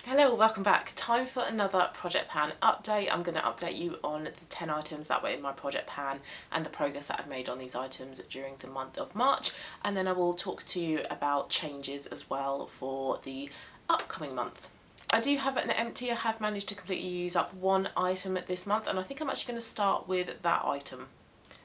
Hello, welcome back. Time for another project pan update. I'm going to update you on the 10 items that were in my project pan and the progress that I've made on these items during the month of March, and then I will talk to you about changes as well for the upcoming month. I do have an empty. I have managed to completely use up one item this month, and I think I'm actually going to start with that item.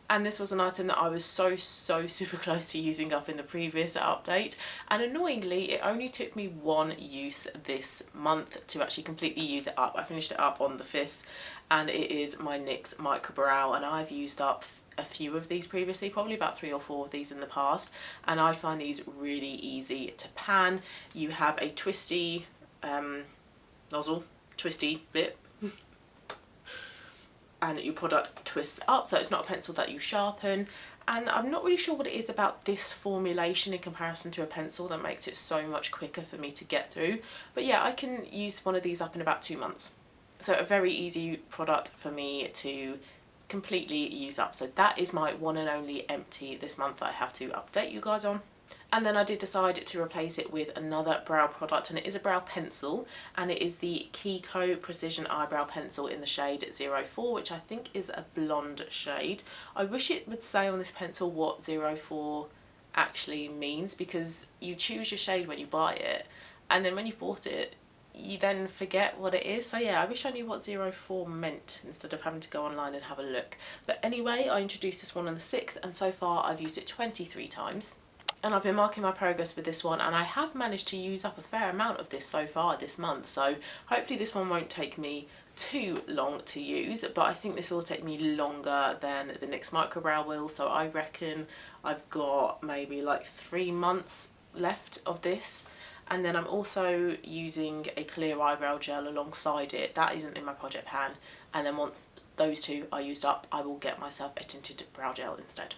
And this was an item that I was so super close to using up in the previous update, and annoyingly it only took me one use this month to actually completely use it up. I finished it up on the 5th, and it is my NYX Micro Brow, and I've used up a few of these previously, probably about 3 or 4 of these in the past, and I find these really easy to pan. You have a twisty nozzle, twisty bit, and your product twists up, so it's not a pencil that you sharpen. And I'm not really sure what it is about this formulation in comparison to a pencil that makes it so much quicker for me to get through. But yeah, I can use one of these up in about 2 months. So a very easy product for me to completely use up. So that is my one and only empty this month that I have to update you guys on. And then I did decide to replace it with another brow product, and it is a brow pencil, and it is the Kiko Precision Eyebrow Pencil in the shade 04, which I think is a blonde shade. I wish it would say on this pencil what 04 actually means, because you choose your shade when you buy it, and then when you've bought it, you then forget what it is. So yeah, I wish I knew what 04 meant instead of having to go online and have a look. But anyway, I introduced this one on the 6th, and so far I've used it 23 times. And I've been marking my progress with this one, and I have managed to use up a fair amount of this so far this month, so hopefully this one won't take me too long to use, but I think this will take me longer than the NYX Micro Brow will, so I reckon I've got maybe like 3 months left of this. And then I'm also using a clear eyebrow gel alongside it. That isn't in my project pan, and then once those two are used up, I will get myself a tinted brow gel instead.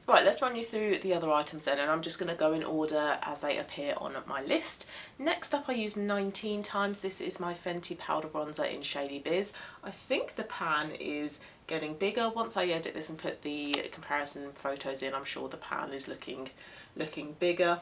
Right, let's run you through the other items then, and I'm just going to go in order as they appear on my list. Next up, I used 19 times. This is my Fenty powder bronzer in Shady Biz. I think the pan is getting bigger. Once I edit this and put the comparison photos in, I'm sure the pan is looking bigger.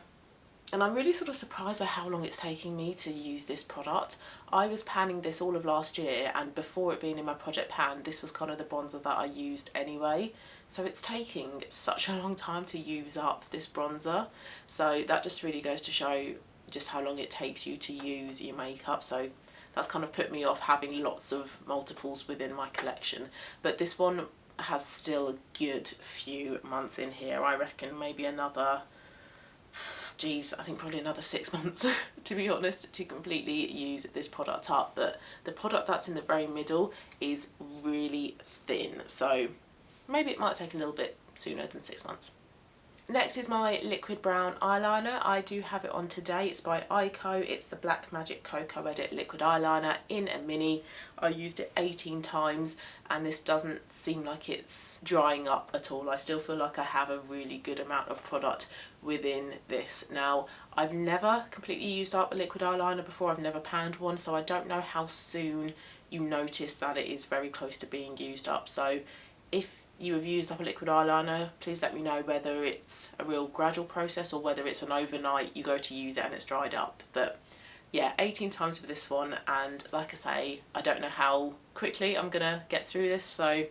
And I'm really sort of surprised by how long it's taking me to use this product. I was panning this all of last year, and before it being in my project pan, this was kind of the bronzer that I used anyway. So it's taking such a long time to use up this bronzer. So that just really goes to show just how long it takes you to use your makeup. So that's kind of put me off having lots of multiples within my collection. But this one has still a good few months in here. I reckon maybe another, geez, I think probably another 6 months to be honest, to completely use this product up. But the product that's in the very middle is really thin, so maybe it might take a little bit sooner than 6 months. Next is my liquid brown eyeliner. I do have it on today. It's by Iko. It's the Black Magic Cocoa Edit liquid eyeliner in a mini. I used it 18 times, and this doesn't seem like it's drying up at all. I still feel like I have a really good amount of product within this. Now, I've never completely used up a liquid eyeliner before. I've never panned one, so I don't know how soon you notice that it is very close to being used up. So if you have used up a liquid eyeliner, please let me know whether it's a real gradual process or whether it's an overnight you go to use it and it's dried up. But yeah, 18 times with this one, and like I say, I don't know how quickly I'm gonna get through this, so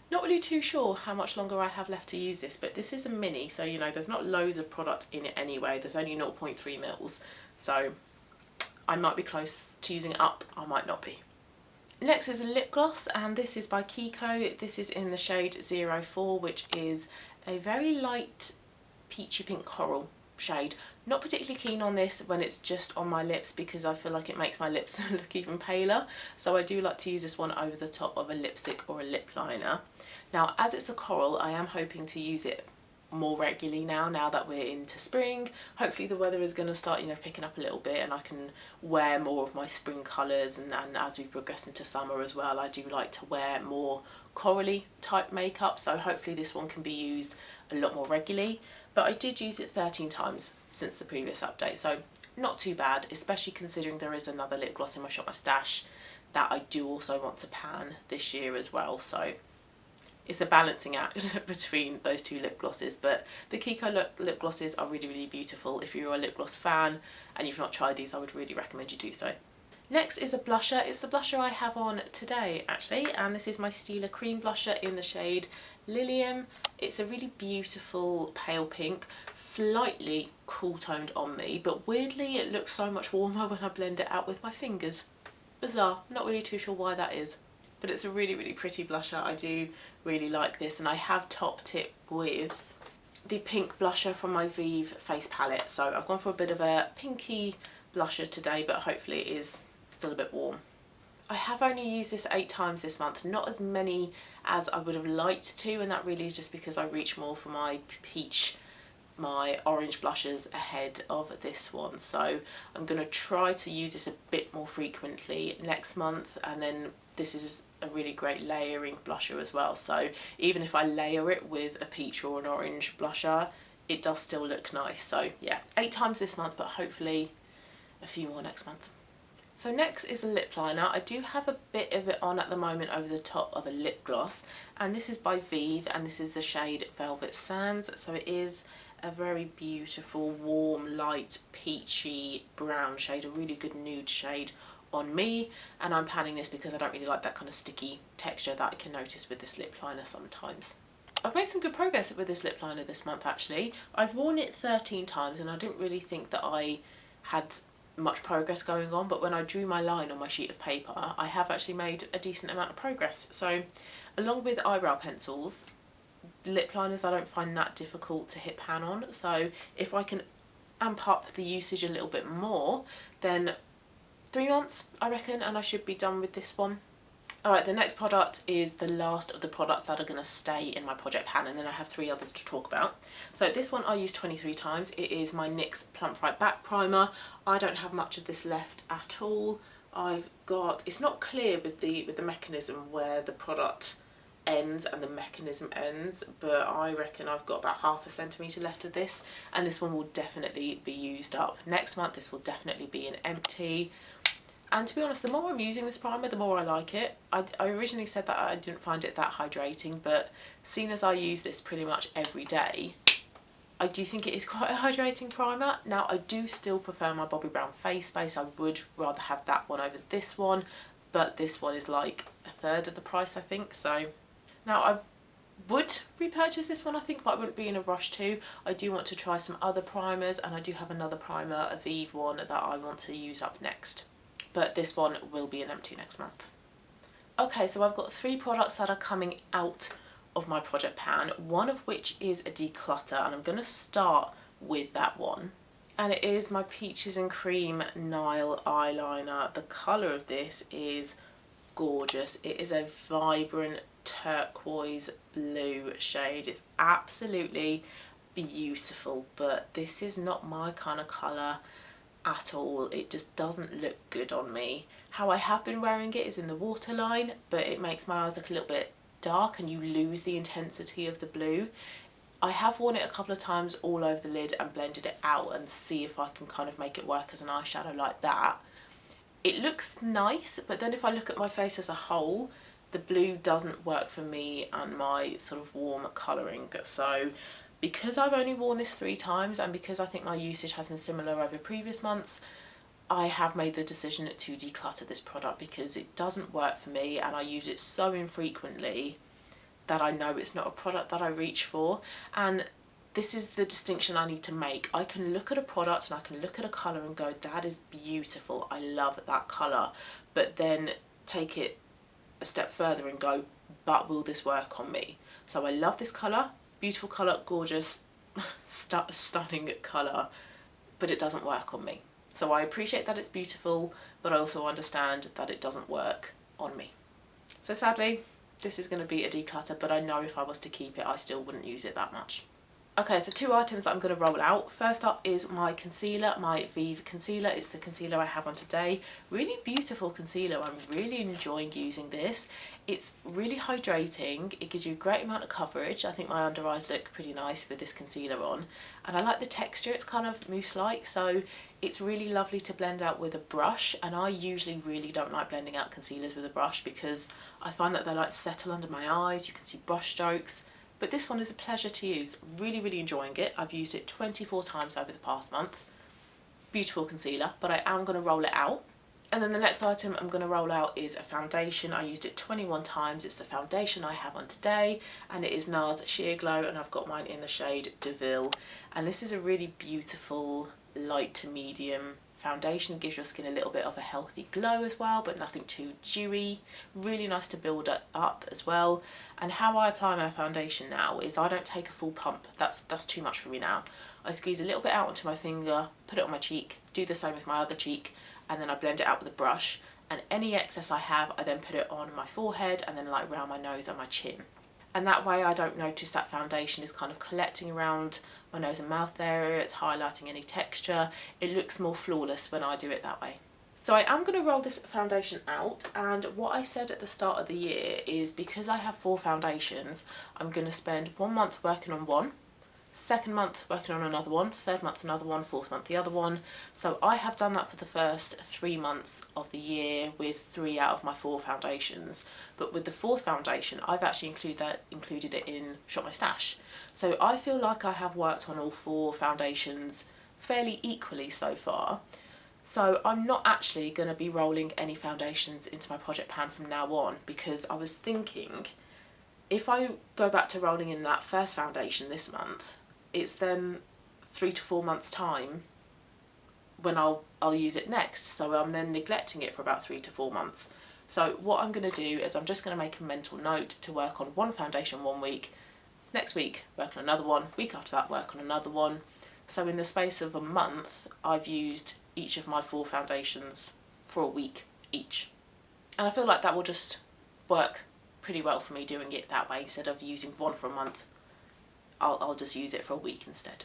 not really too sure how much longer I have left to use this. But this is a mini, so you know there's not loads of product in it anyway. There's only 0.3 mils, so I might be close to using it up, I might not be. Next is a lip gloss, and this is by Kiko. This is in the shade 04, which is a very light peachy pink coral shade. Not particularly keen on this when it's just on my lips, because I feel like it makes my lips look even paler. So I do like to use this one over the top of a lipstick or a lip liner. Now, as it's a coral, I am hoping to use it more regularly now that we're into spring. Hopefully the weather is going to start, you know, picking up a little bit, and I can wear more of my spring colours, and as we progress into summer as well, I do like to wear more corally type makeup, so hopefully this one can be used a lot more regularly. But I did use it 13 times since the previous update, so not too bad, especially considering there is another lip gloss in my shop, my stash, that I do also want to pan this year as well. So it's a balancing act between those two lip glosses, but the Kiko lip glosses are really beautiful. If you're a lip gloss fan and you've not tried these, I would really recommend you do so. Next is a blusher. It's the blusher I have on today actually, and this is my Stila Cream Blusher in the shade Lilium. It's a really beautiful pale pink, slightly cool toned on me, but weirdly it looks so much warmer when I blend it out with my fingers. Bizarre, not really too sure why that is, but it's a really pretty blusher. I do really like this, and I have topped it with the pink blusher from my Viva face palette. So I've gone for a bit of a pinky blusher today, but hopefully it is still a bit warm. I have only used this 8 times this month, not as many as I would have liked to, and that really is just because I reach more for my peach, my orange blushes ahead of this one. So I'm going to try to use this a bit more frequently next month, and then this is just a really great layering blusher as well. So even if I layer it with a peach or an orange blusher, it does still look nice. So yeah, 8 times this month, but hopefully a few more next month. So next is a lip liner. I do have a bit of it on at the moment over the top of a lip gloss, and this is by Viva, and this is the shade Velvet Sands. So it is a very beautiful, warm, light, peachy brown shade, a really good nude shade on me, and I'm panning this because I don't really like that kind of sticky texture that I can notice with this lip liner sometimes. I've made some good progress with this lip liner this month actually. I've worn it 13 times and I didn't really think that I had much progress going on, but when I drew my line on my sheet of paper, I have actually made a decent amount of progress. So along with eyebrow pencils, lip liners I don't find that difficult to hit pan on, so if I can amp up the usage a little bit more, then 3 months I reckon, and I should be done with this one. Alright, the next product is the last of the products that are going to stay in my project pan, and then I have 3 others to talk about. So this one I used 23 times. It is my NYX Plump Right Back Primer. I don't have much of this left at all. I've got, it's not clear with the mechanism where the product ends and the mechanism ends, but I reckon I've got about ½ centimetre left of this, and this one will definitely be used up. Next month this will definitely be an empty. And to be honest, the more I'm using this primer, the more I like it. I originally said that I didn't find it that hydrating, but seeing as I use this pretty much every day, I do think it is quite a hydrating primer. Now, I do still prefer my Bobbi Brown face base. I would rather have that one over this one, but this one is like 1/3 of the price, I think. So now I would repurchase this one, I think, but I wouldn't be in a rush to. I do want to try some other primers, and I do have another primer, a Viva one, that I want to use up next. But this one will be an empty next month. Okay, so I've got 3 products that are coming out of my project pan, one of which is a declutter, and I'm going to start with that one. And it is my Peaches and Cream Nile eyeliner. The colour of this is gorgeous. It is a vibrant turquoise blue shade. It's absolutely beautiful, but this is not my kind of colour at all. It just doesn't look good on me. How I have been wearing it is in the waterline, but it makes my eyes look a little bit dark and you lose the intensity of the blue. I have worn it a couple of times all over the lid and blended it out and see if I can kind of make it work as an eyeshadow like that. It looks nice, but then if I look at my face as a whole, the blue doesn't work for me and my sort of warm colouring. So because I've only worn this 3 times, and because I think my usage has been similar over previous months, I have made the decision to declutter this product because it doesn't work for me and I use it so infrequently that I know it's not a product that I reach for. And this is the distinction I need to make. I can look at a product and I can look at a colour and go, that is beautiful, I love that colour, but then take it a step further and go, but will this work on me? So I love this colour, beautiful colour, gorgeous, stunning colour, but it doesn't work on me. So I appreciate that it's beautiful, but I also understand that it doesn't work on me. So sadly, this is going to be a declutter, but I know if I was to keep it, I still wouldn't use it that much. Okay, so 2 items that I'm going to roll out. First up is my concealer, my Viva Concealer. It's the concealer I have on today. Really beautiful concealer. I'm really enjoying using this. It's really hydrating. It gives you a great amount of coverage. I think my under eyes look pretty nice with this concealer on. And I like the texture. It's kind of mousse-like, so it's really lovely to blend out with a brush. And I usually really don't like blending out concealers with a brush because I find that they like settle under my eyes. You can see brush strokes. But this one is a pleasure to use. Really, really enjoying it. I've used it 24 times over the past month. Beautiful concealer, but I am going to roll it out. And then the next item I'm going to roll out is a foundation. I used it 21 times. It's the foundation I have on today, and it is Nars Sheer Glow, and I've got mine in the shade Deville. And this is a really beautiful light to medium foundation. It gives your skin a little bit of a healthy glow as well, but nothing too dewy. Really nice to build it up as well. And how I apply my foundation now is I don't take a full pump. That's too much for me now. I squeeze a little bit out onto my finger, put it on my cheek, do the same with my other cheek, and then I blend it out with a brush, and any excess I have I then put it on my forehead and then like around my nose and my chin. And that way I don't notice that foundation is kind of collecting around my nose and mouth area, it's highlighting any texture. It looks more flawless when I do it that way. So I am going to roll this foundation out, and what I said at the start of the year is because I have 4 foundations, I'm going to spend 1 month working on one, 2nd month working on another one, 3rd month another one, 4th month the other one. So I have done that for the first 3 months of the year with 3 out of my 4 foundations. But with the 4th foundation, I've actually included it in Shop My Stash. So I feel like I have worked on all 4 foundations fairly equally so far. So I'm not actually going to be rolling any foundations into my project pan from now on, because I was thinking if I go back to rolling in that first foundation this month, it's then 3 to 4 months time when I'll use it next. So I'm then neglecting it for about 3 to 4 months. So what I'm going to do is I'm just going to make a mental note to work on one foundation 1 week, next week work on another one, week after that work on another one. So in the space of a month I've used each of my 4 foundations for a week each. And I feel like that will just work pretty well for me doing it that way. Instead of using one for a month, I'll just use it for a week instead.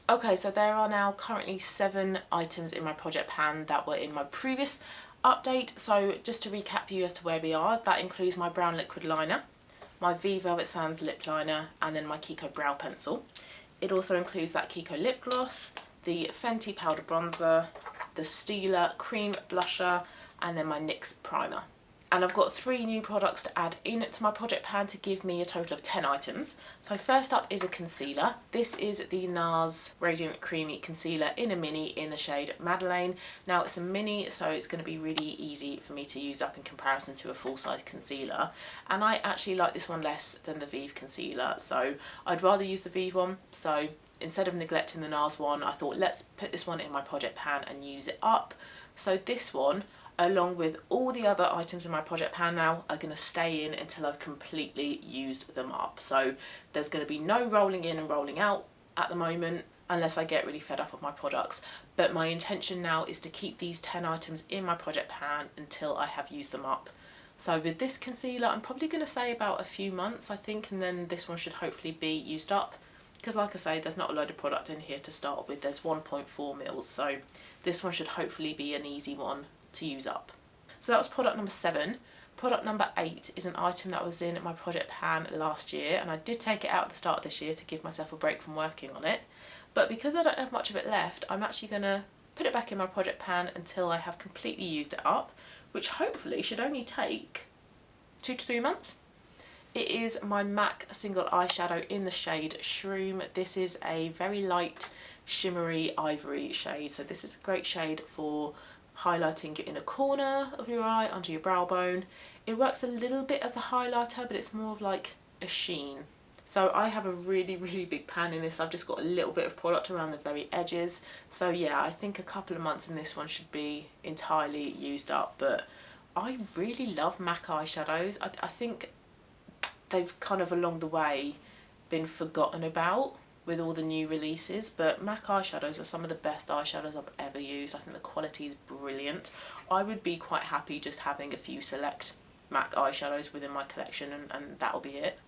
Okay, so there are now currently 7 items in my project pan that were in my previous update. So just to recap you as to where we are, that includes my brown liquid liner, my Viva lip liner, and then my Kiko brow pencil. It also includes that Kiko lip gloss, the Fenty powder bronzer, the Stila cream blusher, and then my NYX primer. And I've got 3 new products to add in to my project pan to give me a total of 10 items. So first up is a concealer. This is the Nars Radiant Creamy Concealer in a mini in the shade Madeleine. Now it's a mini, so it's going to be really easy for me to use up in comparison to a full-size concealer. And I actually like this one less than the Viva Concealer, so I'd rather use the Viva one. So instead of neglecting the Nars one, I thought let's put this one in my project pan and use it up. So this one, along with all the other items in my project pan now, are going to stay in until I've completely used them up. So there's going to be no rolling in and rolling out at the moment unless I get really fed up with my products. But my intention now is to keep these 10 items in my project pan until I have used them up. So with this concealer, I'm probably going to say about a few months, I think, and then this one should hopefully be used up. Because like I say, there's not a load of product in here to start with. There's 1.4 mils, so this one should hopefully be an easy one to use up. So that was product number 7. Product number 8 is an item that was in my project pan last year, and I did take it out at the start of this year to give myself a break from working on it. But because I don't have much of it left, I'm actually going to put it back in my project pan until I have completely used it up, which hopefully should only take 2 to 3 months. It is my MAC single eyeshadow in the shade Shroom. This is a very light shimmery ivory shade, so this is a great shade for highlighting your inner corner of your eye, under your brow bone. It works a little bit as a highlighter, but it's more of like a sheen. So I have a really big pan in this. I've just got a little bit of product around the very edges. So yeah, I think a couple of months in this one should be entirely used up. But I really love MAC eyeshadows. I think they've kind of along the way been forgotten about with all the new releases, but MAC eyeshadows are some of the best eyeshadows I've ever used. I think the quality is brilliant. I would be quite happy just having a few select MAC eyeshadows within my collection, and that'll be it.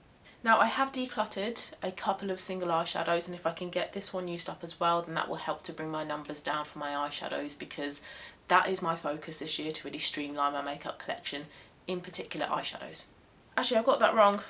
Now I have decluttered a couple of single eyeshadows, and if I can get this one used up as well, then that will help to bring my numbers down for my eyeshadows, because that is my focus this year, to really streamline my makeup collection, in particular eyeshadows. Actually, I got that wrong.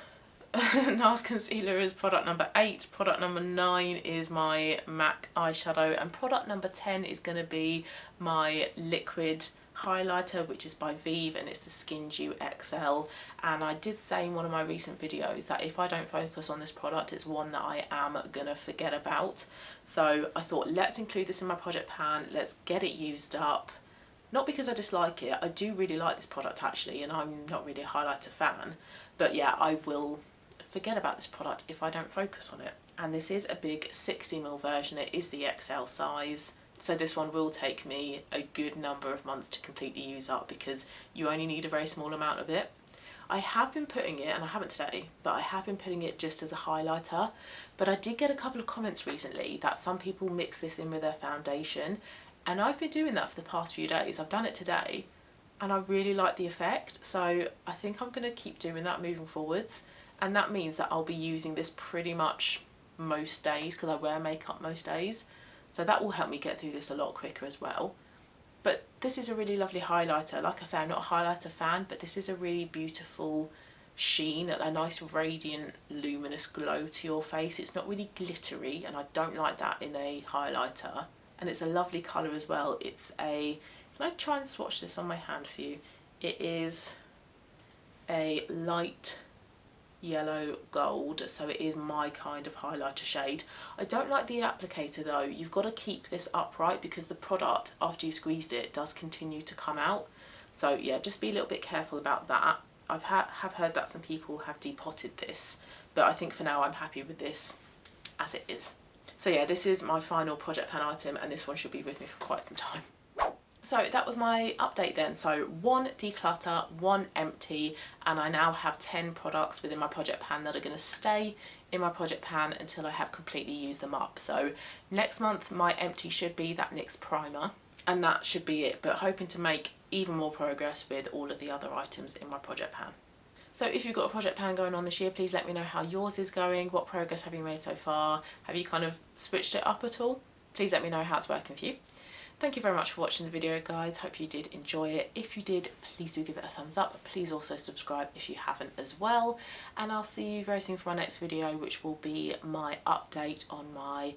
Nars Concealer is product number 8, product number 9 is my MAC eyeshadow, and product number 10 is going to be my liquid highlighter, which is by Viva, and it's the Skin Dew XL. And I did say in one of my recent videos that if I don't focus on this product, it's one that I am gonna forget about. So I thought, let's include this in my project pan, let's get it used up, Not because I dislike it, I do really like this product actually, and I'm not really a highlighter fan, but yeah, I will forget about this product if I don't focus on it. And this is a big 60ml version, it is the XL size, so this one will take me a good number of months to completely use up because you only need a very small amount of it. I have been putting it, and I haven't today, but I have been putting it just as a highlighter, but I did get a couple of comments recently that some people mix this in with their foundation, and I've been doing that for the past few days. I've done it today and I really like the effect, so I think I'm going to keep doing that moving forwards, and that means that I'll be using this pretty much most days because I wear makeup most days, so that will help me get through this a lot quicker as well. But this is a really lovely highlighter. Like I say, I'm not a highlighter fan, but this is a really beautiful sheen, a nice radiant luminous glow to your face. It's not really glittery, and I don't like that in a highlighter, and it's a lovely colour as well. It's a, can I try and swatch this on my hand for you? It is a light yellow gold, so it is my kind of highlighter shade. I don't like the applicator though. You've got to keep this upright because the product, after you squeezed it, does continue to come out. So yeah, just be a little bit careful about that. Have heard that some people have depotted this, but I think for now I'm happy with this as it is. So yeah, this is my final project pan item, and this one should be with me for quite some time. So that was my update then. So 1 declutter, 1 empty, and I now have 10 products within my project pan that are going to stay in my project pan until I have completely used them up. So next month my empty should be that NYX Primer, and that should be it, but hoping to make even more progress with all of the other items in my project pan. So if you've got a project pan going on this year, please let me know how yours is going. What progress have you made so far? Have you kind of switched it up at all? Please let me know how it's working for you. Thank you very much for watching the video, guys. Hope you did enjoy it. If you did, please do give it a thumbs up. Please also subscribe if you haven't as well. And I'll see you very soon for my next video, which will be my update on my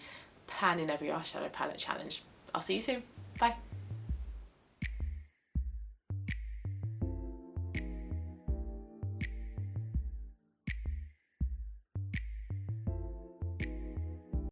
pan in every eyeshadow palette challenge. I'll see you soon. Bye.